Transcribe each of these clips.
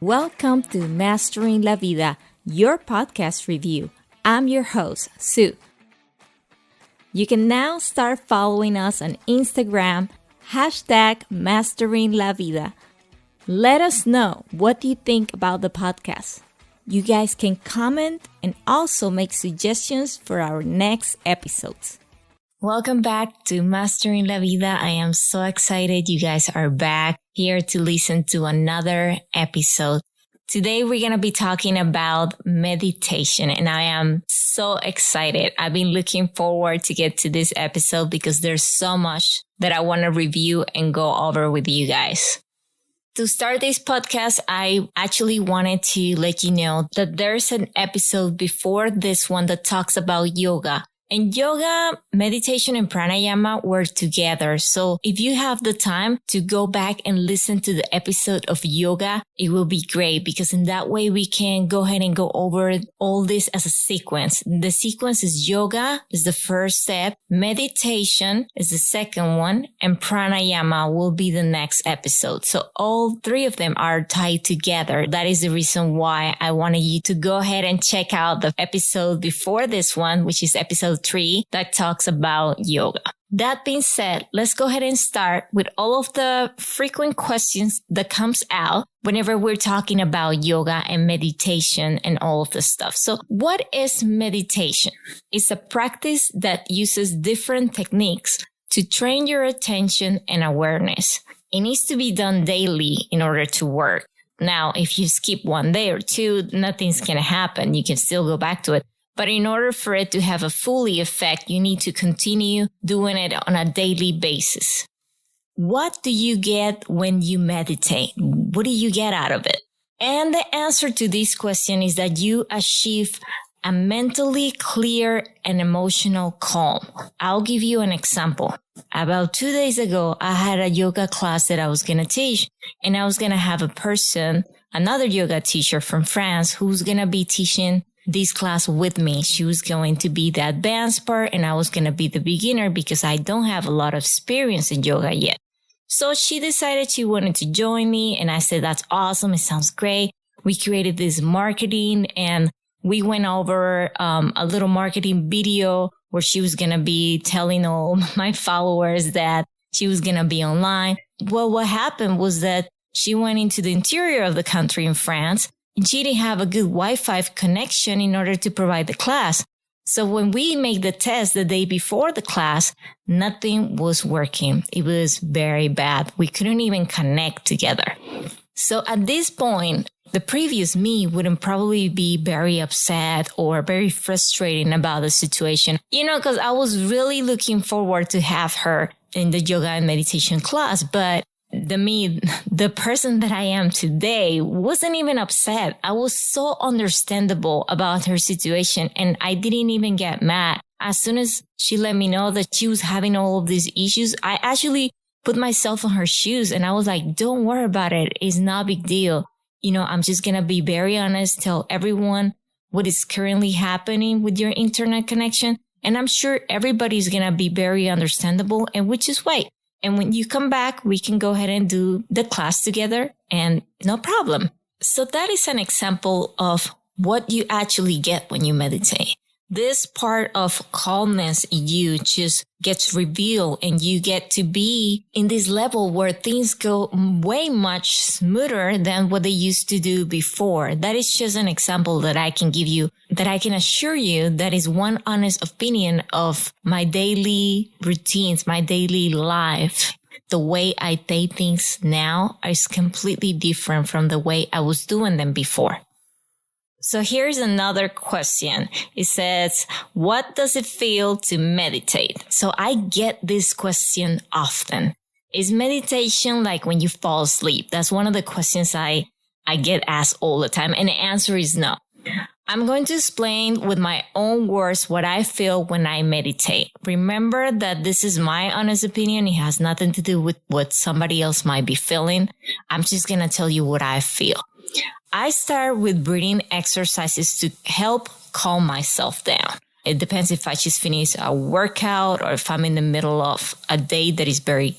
Welcome to Mastering La Vida, your podcast review. I'm your host, Sue. You can now start following us on Instagram, #Mastering La Vida. Let us know what you think about the podcast. You guys can comment and also make suggestions for our next episodes. Welcome back to Mastering La Vida. I am so excited you guys are back here to listen to another episode. Today we're going to be talking about meditation, and I am so excited. I've been looking forward to get to this episode because there's so much that I want to review and go over with you guys. To start this podcast, I actually wanted to let you know that there's an episode before this one that talks about yoga. And yoga, meditation, and pranayama were together. So if you have the time to go back and listen to the episode of yoga, it will be great because in that way we can go ahead and go over all this as a sequence. The sequence is yoga is the first step, meditation is the second one, and pranayama will be the next episode. So all three of them are tied together. That is the reason why I wanted you to go ahead and check out the episode before this one, which is episode 3 that talks about yoga. That being said, let's go ahead and start with all of the frequent questions that comes out whenever we're talking about yoga and meditation and all of this stuff. So what is meditation? It's a practice that uses different techniques to train your attention and awareness. It needs to be done daily in order to work. Now, if you skip one day or two, nothing's going to happen. You can still go back to it. But in order for it to have a fully effect, you need to continue doing it on a daily basis. What do you get when you meditate? What do you get out of it? And the answer to this question is that you achieve a mentally clear and emotional calm. I'll give you an example. About 2 days ago, I had a yoga class that I was going to teach, and I was going to have another yoga teacher from France who's going to be teaching this class with me. She was going to be the advanced part and I was going to be the beginner because I don't have a lot of experience in yoga yet. So she decided she wanted to join me and I said, that's awesome. It sounds great. We created this marketing and we went over a little marketing video where she was going to be telling all my followers that she was going to be online. Well, what happened was that she went into the interior of the country in France. And she didn't have a good Wi-Fi connection in order to provide the class. So when we made the test the day before the class, nothing was working. It was very bad. We couldn't even connect together. So at this point, the previous me wouldn't probably be very upset or very frustrated about the situation, because I was really looking forward to have her in the yoga and meditation class. But the person that I am today wasn't even upset. I was so understandable about her situation and I didn't even get mad. As soon as she let me know that she was having all of these issues, I actually put myself in her shoes and I was like, don't worry about it. It's not a big deal. I'm just going to be very honest, tell everyone what is currently happening with your internet connection. And I'm sure everybody's going to be very understandable and we just wait. And when you come back, we can go ahead and do the class together and no problem. So that is an example of what you actually get when you meditate. This part of calmness in you just gets revealed and you get to be in this level where things go way much smoother than what they used to do before. That is just an example that I can give you, that I can assure you that is one honest opinion of my daily routines, my daily life. The way I take things now is completely different from the way I was doing them before. So here's another question. It says, what does it feel to meditate? So I get this question often. Is meditation like when you fall asleep? That's one of the questions I get asked all the time. And the answer is no. I'm going to explain with my own words what I feel when I meditate. Remember that this is my honest opinion. It has nothing to do with what somebody else might be feeling. I'm just going to tell you what I feel. I start with breathing exercises to help calm myself down. It depends if I just finished a workout or if I'm in the middle of a day that is very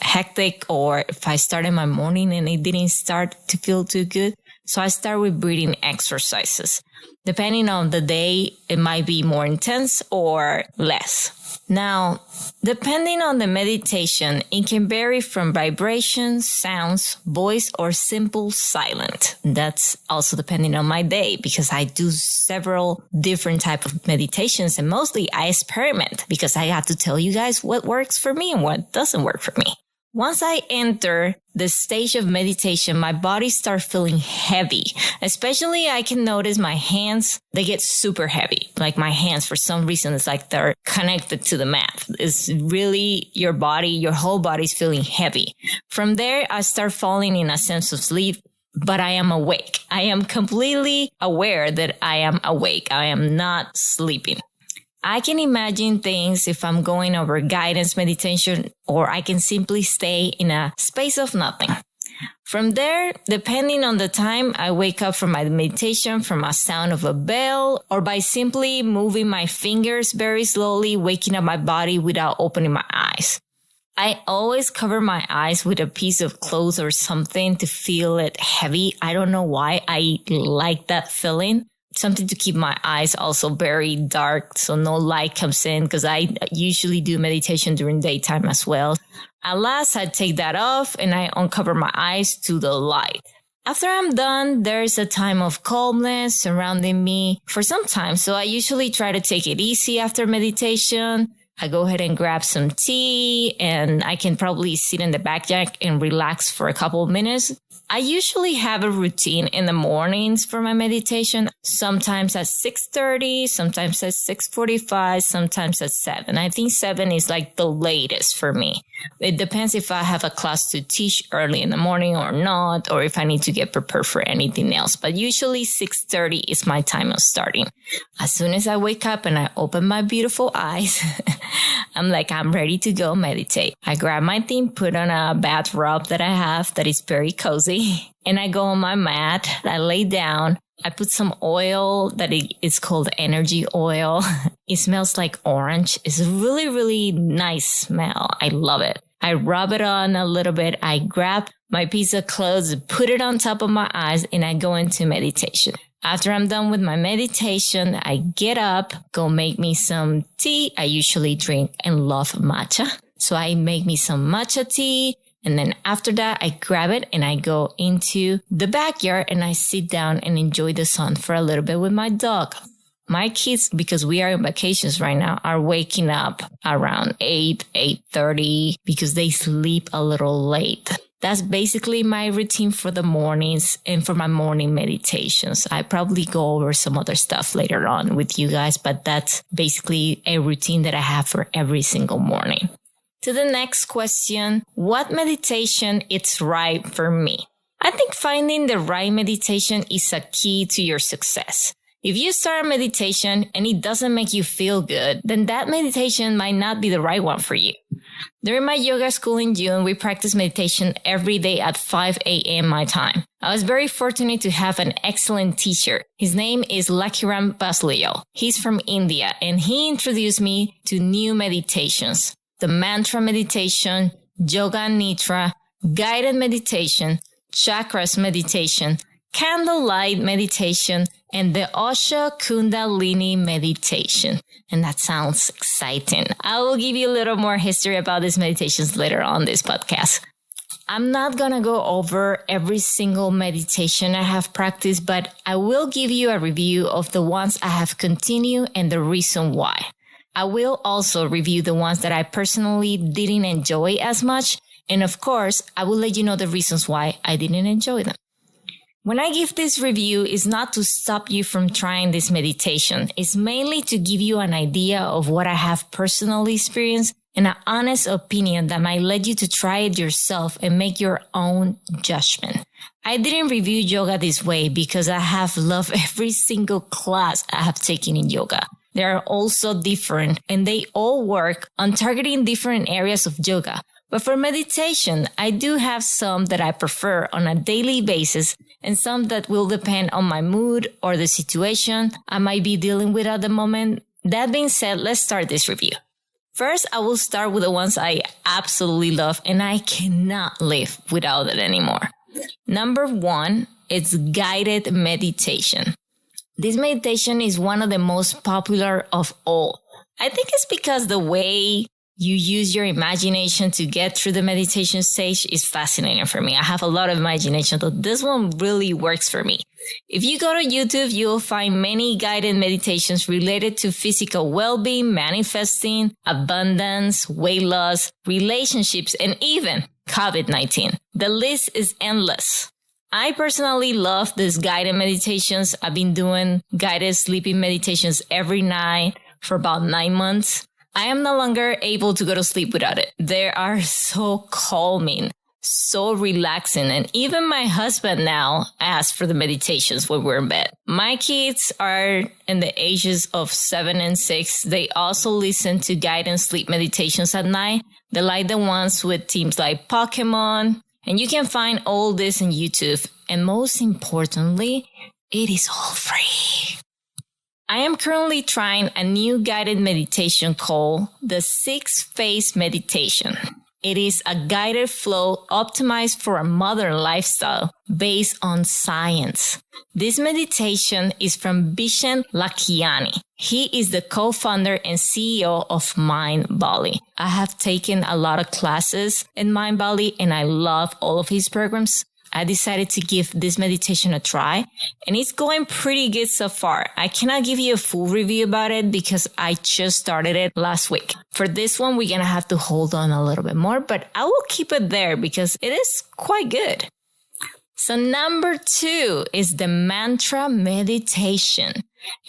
hectic or if I started my morning and it didn't start to feel too good. So I start with breathing exercises. Depending on the day, it might be more intense or less. Now, depending on the meditation, it can vary from vibrations, sounds, voice, or simple silent. That's also depending on my day because I do several different types of meditations and mostly I experiment because I have to tell you guys what works for me and what doesn't work for me. Once I enter the stage of meditation, my body starts feeling heavy. Especially I can notice my hands, they get super heavy. Like my hands, for some reason, it's like they're connected to the mat. It's really your body, your whole body's feeling heavy. From there, I start falling in a sense of sleep, but I am awake. I am completely aware that I am awake. I am not sleeping. I can imagine things if I'm going over guidance meditation, or I can simply stay in a space of nothing. From there, depending on the time, I wake up from my meditation from a sound of a bell or by simply moving my fingers very slowly, waking up my body without opening my eyes. I always cover my eyes with a piece of cloth or something to feel it heavy. I don't know why I like that feeling. Something to keep my eyes also very dark so no light comes in because I usually do meditation during daytime as well. At last, I take that off and I uncover my eyes to the light. After I'm done, there's a time of calmness surrounding me for some time. So I usually try to take it easy after meditation. I go ahead and grab some tea and I can probably sit in the backyard and relax for a couple of minutes. I usually have a routine in the mornings for my meditation, sometimes at 6:30, sometimes at 6:45, sometimes at 7. I think 7 is like the latest for me. It depends if I have a class to teach early in the morning or not, or if I need to get prepared for anything else. But usually 6:30 is my time of starting. As soon as I wake up and I open my beautiful eyes, I'm like, I'm ready to go meditate. I grab my thing, put on a bathrobe that I have that is very cozy. And I go on my mat, I lay down, I put some oil that is called energy oil. It smells like orange. It's a really, really nice smell. I love it. I rub it on a little bit. I grab my piece of clothes, put it on top of my eyes, and I go into meditation. After I'm done with my meditation, I get up, go make me some tea. I usually drink and love matcha. So I make me some matcha tea. And then after that, I grab it and I go into the backyard and I sit down and enjoy the sun for a little bit with my dog. My kids, because we are on vacations right now, are waking up around 8:30 because they sleep a little late. That's basically my routine for the mornings and for my morning meditations. I probably go over some other stuff later on with you guys, but that's basically a routine that I have for every single morning. To the next question, what meditation is right for me? I think finding the right meditation is a key to your success. If you start a meditation and it doesn't make you feel good, then that meditation might not be the right one for you. During my yoga school in June, we practiced meditation every day at 5 a.m. my time. I was very fortunate to have an excellent teacher. His name is Lakiram Basleo. He's from India and he introduced me to new meditations. The mantra meditation, yoga nidra, guided meditation, chakras meditation, candlelight meditation, and the Osho Kundalini meditation. And that sounds exciting. I will give you a little more history about these meditations later on this podcast. I'm not going to go over every single meditation I have practiced, but I will give you a review of the ones I have continued and the reason why. I will also review the ones that I personally didn't enjoy as much. And of course, I will let you know the reasons why I didn't enjoy them. When I give this review, it's not to stop you from trying this meditation. It's mainly to give you an idea of what I have personally experienced and an honest opinion that might lead you to try it yourself and make your own judgment. I didn't review yoga this way because I have loved every single class I have taken in yoga. They are all so different and they all work on targeting different areas of yoga. But for meditation, I do have some that I prefer on a daily basis and some that will depend on my mood or the situation I might be dealing with at the moment. That being said, let's start this review. First, I will start with the ones I absolutely love and I cannot live without it anymore. Number 1 is guided meditation. This meditation is one of the most popular of all. I think it's because the way you use your imagination to get through the meditation stage is fascinating for me. I have a lot of imagination, but this one really works for me. If you go to YouTube, you'll find many guided meditations related to physical well-being, manifesting, abundance, weight loss, relationships, and even COVID-19. The list is endless. I personally love these guided meditations. I've been doing guided sleeping meditations every night for about 9 months. I am no longer able to go to sleep without it. They are so calming, so relaxing. And even my husband now asks for the meditations when we're in bed. My kids are in the ages of 7 and 6. They also listen to guided sleep meditations at night. They like the ones with themes like Pokemon. And you can find all this on YouTube. And most importantly, it is all free. I am currently trying a new guided meditation called the 6-Phase Meditation. It is a guided flow optimized for a modern lifestyle based on science. This meditation is from Vishen Lakhiani. He is the co-founder and CEO of Mindvalley. I have taken a lot of classes in Mindvalley and I love all of his programs. I decided to give this meditation a try and it's going pretty good so far. I cannot give you a full review about it because I just started it last week. For this one, we're going to have to hold on a little bit more, but I will keep it there because it is quite good. So number 2 is the mantra meditation.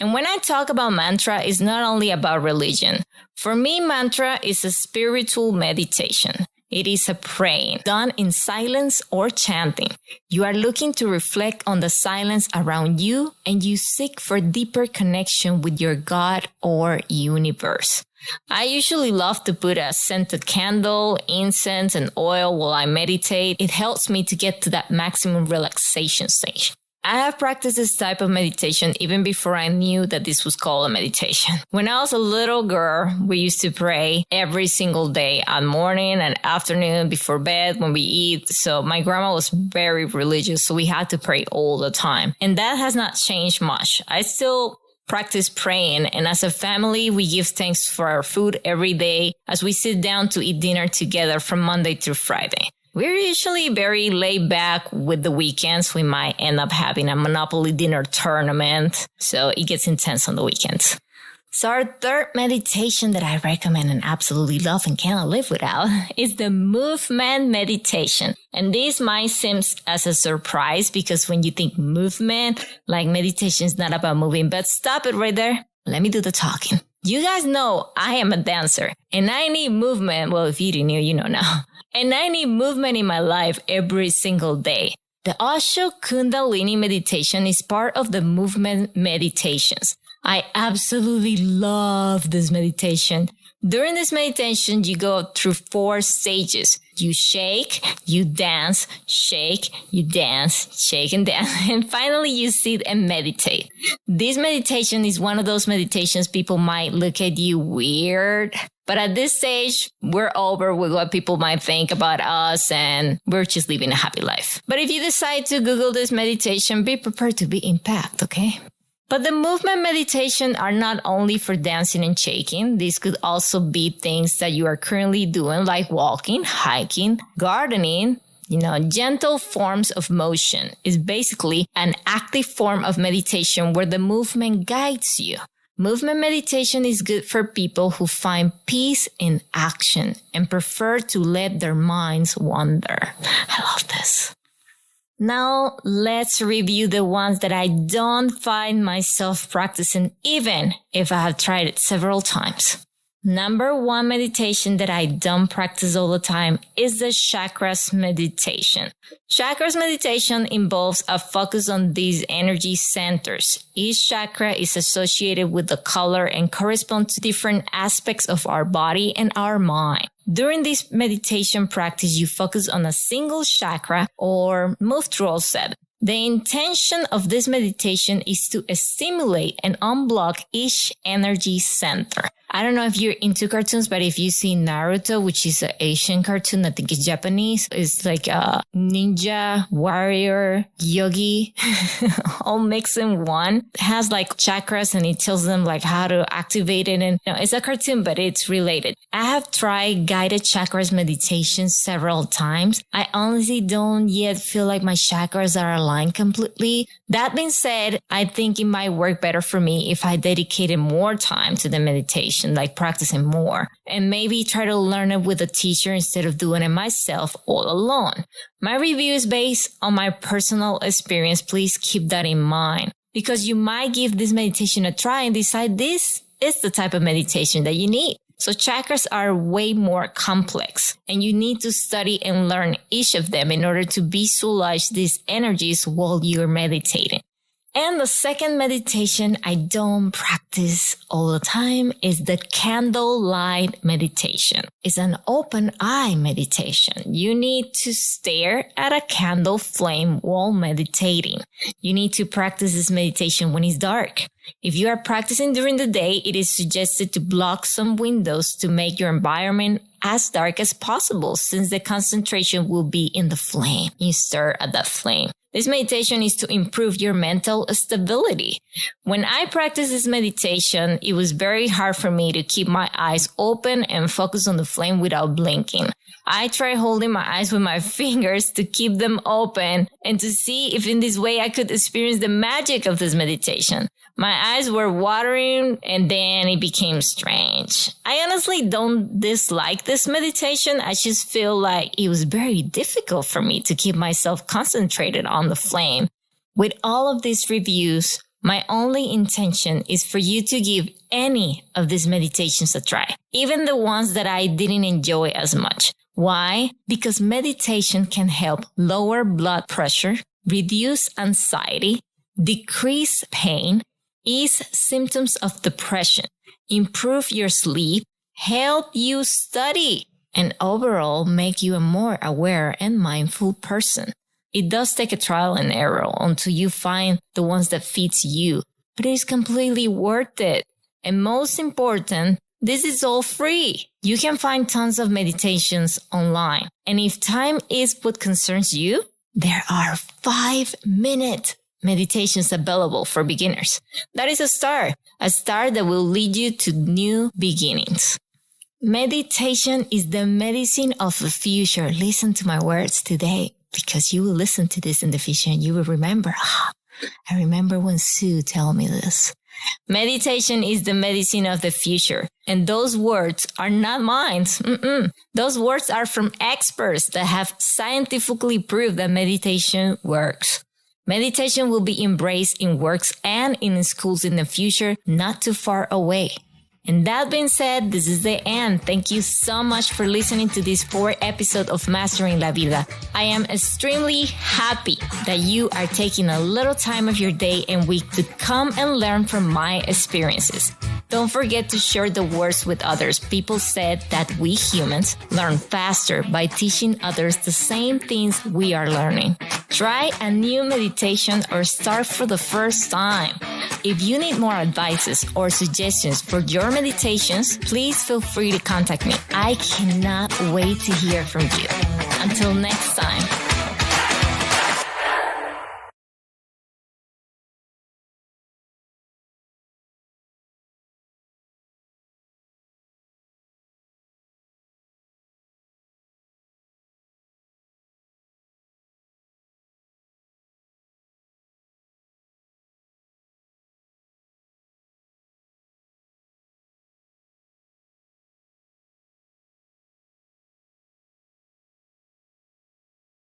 And when I talk about mantra, it's not only about religion. For me, mantra is a spiritual meditation. It is a praying done in silence or chanting. You are looking to reflect on the silence around you and you seek for deeper connection with your God or universe. I usually love to put a scented candle, incense, and oil while I meditate. It helps me to get to that maximum relaxation stage. I have practiced this type of meditation even before I knew that this was called a meditation. When I was a little girl, we used to pray every single day at morning and afternoon before bed when we eat. So my grandma was very religious, so we had to pray all the time. And that has not changed much. I still practice praying, and as a family, we give thanks for our food every day as we sit down to eat dinner together from Monday through Friday. We're usually very laid back with the weekends. We might end up having a Monopoly dinner tournament, so it gets intense on the weekends. So our third meditation that I recommend and absolutely love and cannot live without is the movement meditation. And this might seem as a surprise because when you think movement, like meditation is not about moving, but stop it right there. Let me do the talking. You guys know I am a dancer and I need movement. Well, if you didn't know, you know now. And I need movement in my life every single day. The Osho Kundalini meditation is part of the movement meditations. I absolutely love this meditation. During this meditation, you go through 4 stages. You shake, you dance, shake, you dance, shake and dance. And finally, you sit and meditate. This meditation is one of those meditations people might look at you weird. But at this stage, we're over with what people might think about us and we're just living a happy life. But if you decide to Google this meditation, be prepared to be impacted, okay? But the movement meditation are not only for dancing and shaking. These could also be things that you are currently doing like walking, hiking, gardening. Gentle forms of motion is basically an active form of meditation where the movement guides you. Movement meditation is good for people who find peace in action and prefer to let their minds wander. I love this. Now, let's review the ones that I don't find myself practicing even if I have tried it several times. Number 1 meditation that I don't practice all the time is the chakras meditation. Chakras meditation involves a focus on these energy centers. Each chakra is associated with the color and corresponds to different aspects of our body and our mind. During this meditation practice, you focus on a single chakra or move through all 7. The intention of this meditation is to stimulate and unblock each energy center. I don't know if you're into cartoons, but if you see Naruto, which is an Asian cartoon, I think it's Japanese, it's like a ninja, warrior, yogi, all mixed in one. It has like chakras and it tells them like how to activate it. And it's a cartoon, but it's related. I have tried guided chakras meditation several times. I honestly don't yet feel like my chakras are aligned completely. That being said, I think it might work better for me if I dedicated more time to the meditation, like practicing more, and maybe try to learn it with a teacher instead of doing it myself all alone. My review is based on my personal experience. Please keep that in mind, because you might give this meditation a try and decide this is the type of meditation that you need. So chakras are way more complex, and you need to study and learn each of them in order to visualize these energies while you're meditating. And the second meditation I don't practice all the time is the candlelight meditation. It's an open eye meditation. You need to stare at a candle flame while meditating. You need to practice this meditation when it's dark. If you are practicing during the day, it is suggested to block some windows to make your environment as dark as possible, since the concentration will be in the flame. You stare at that flame. This meditation is to improve your mental stability. When I practiced this meditation, it was very hard for me to keep my eyes open and focus on the flame without blinking. I tried holding my eyes with my fingers to keep them open and to see if in this way I could experience the magic of this meditation. My eyes were watering and then it became strange. I honestly don't dislike this meditation. I just feel like it was very difficult for me to keep myself concentrated on the flame. With all of these reviews, my only intention is for you to give any of these meditations a try, even the ones that I didn't enjoy as much. Why? Because meditation can help lower blood pressure, reduce anxiety, decrease pain, ease symptoms of depression, improve your sleep, help you study, and overall make you a more aware and mindful person. It does take a trial and error until you find the ones that fits you, but it is completely worth it. And most important, this is all free. You can find tons of meditations online. And if time is what concerns you, there are 5-minute meditations available for beginners. That is a start that will lead you to new beginnings. Meditation is the medicine of the future. Listen to my words today, because you will listen to this in the future and you will remember, I remember when Sue told me this. Meditation is the medicine of the future. And those words are not mine. Those words are from experts that have scientifically proved that meditation works. Meditation will be embraced in works and in schools in the future, not too far away. And that being said, this is the end. Thank you so much for listening to this 4th episode of Mastering La Vida. I am extremely happy that you are taking a little time of your day and week to come and learn from my experiences. Don't forget to share the words with others. People said that we humans learn faster by teaching others the same things we are learning. Try a new meditation or start for the first time. If you need more advices or suggestions for your meditations, please feel free to contact me. I cannot wait to hear from you. Until next time.